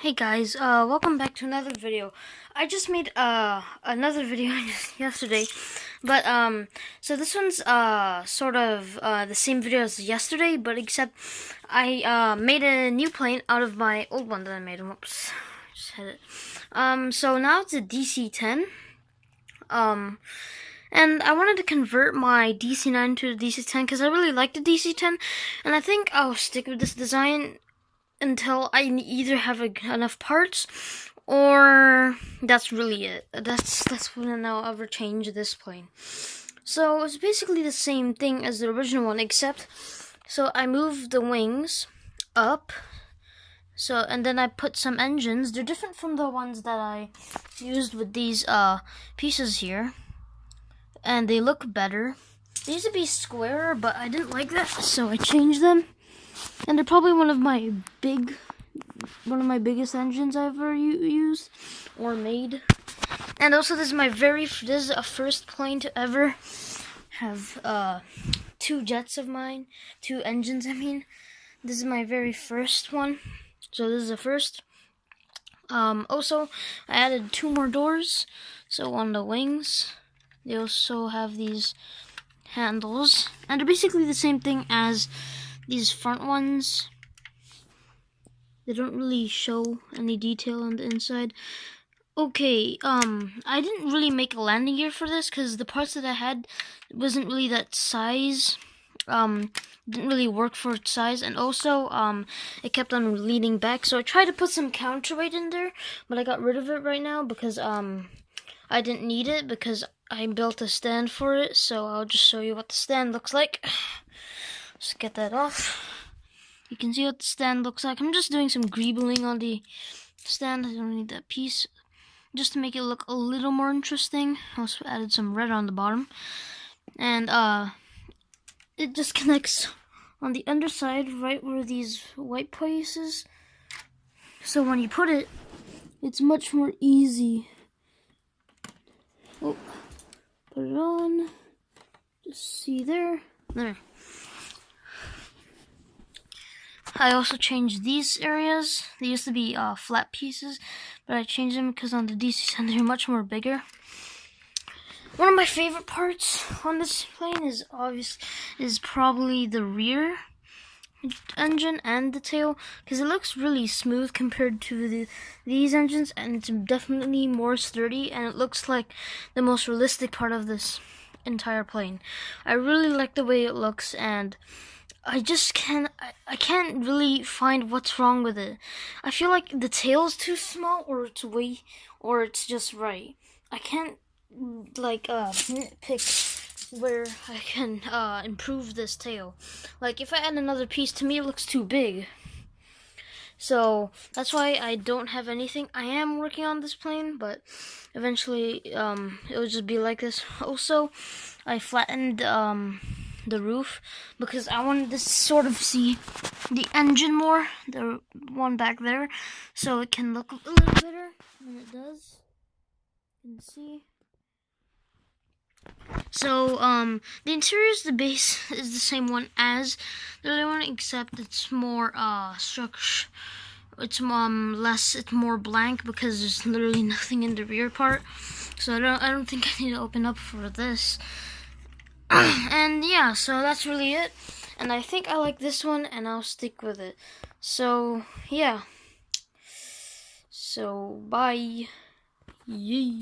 Hey guys, welcome back to another video. I just made another video yesterday, but so this one's sort of the same video as yesterday, but except I made a new plane out of my old one that I made. Whoops, just hit it. So now it's a DC-10. And I wanted to convert my DC-9 to a DC-10 because I really like the DC-10, and I think I'll stick with this design until I either have enough parts, or that's really it. That's when I'll ever change this plane. So it's basically the same thing as the original one, except so I moved the wings up. So and then I put some engines. They're different from the ones that I used with these pieces here, and they look better. They used to be square, but I didn't like that, so I changed them. And they're probably one of my biggest engines I've ever used or made. And also, this is a first plane to ever have two engines. I mean, this is my very first one, so this is the first. Also, I added 2 more doors. So on the wings, they also have these handles, and they're basically the same thing as these front ones. They don't really show any detail on the inside. Okay, I didn't really make a landing gear for this because the parts that I had wasn't really that size. Didn't really work for its size, and also it kept on leaning back. So I tried to put some counterweight in there, but I got rid of it right now because I didn't need it because I built a stand for it. So I'll just show you what the stand looks like. Just get that off. You can see what the stand looks like. I'm just doing some greebling on the stand. I don't need that piece, just to make it look a little more interesting. I also added some red on the bottom, and it just connects on the underside right where these white pieces. So when you put it, it's much more easy. Oh, put it on. Just see there. I also changed these areas. They used to be flat pieces, but I changed them because on the DC-10 they're much more bigger. One of my favorite parts on this plane is probably the rear engine and the tail, because it looks really smooth compared to these engines, and it's definitely more sturdy, and it looks like the most realistic part of this entire plane. I really like the way it looks, and I can't really find what's wrong with it. I feel like the tail's too small, or it's just right. I can't pick where I can improve this tail. Like if I add another piece, to me it looks too big. So that's why I don't have anything. I am working on this plane, but eventually it'll just be like this. Also, I flattened the roof because I wanted to sort of see the engine more, the one back there, so it can look a little better than it does. You can see. So the interior is the base is the same one as the other one, except it's more structure. It's more blank because there's literally nothing in the rear part. So I don't think I need to open up for this. And yeah, so that's really it. And I think I like this one, and I'll stick with it. So yeah. So bye. Yay.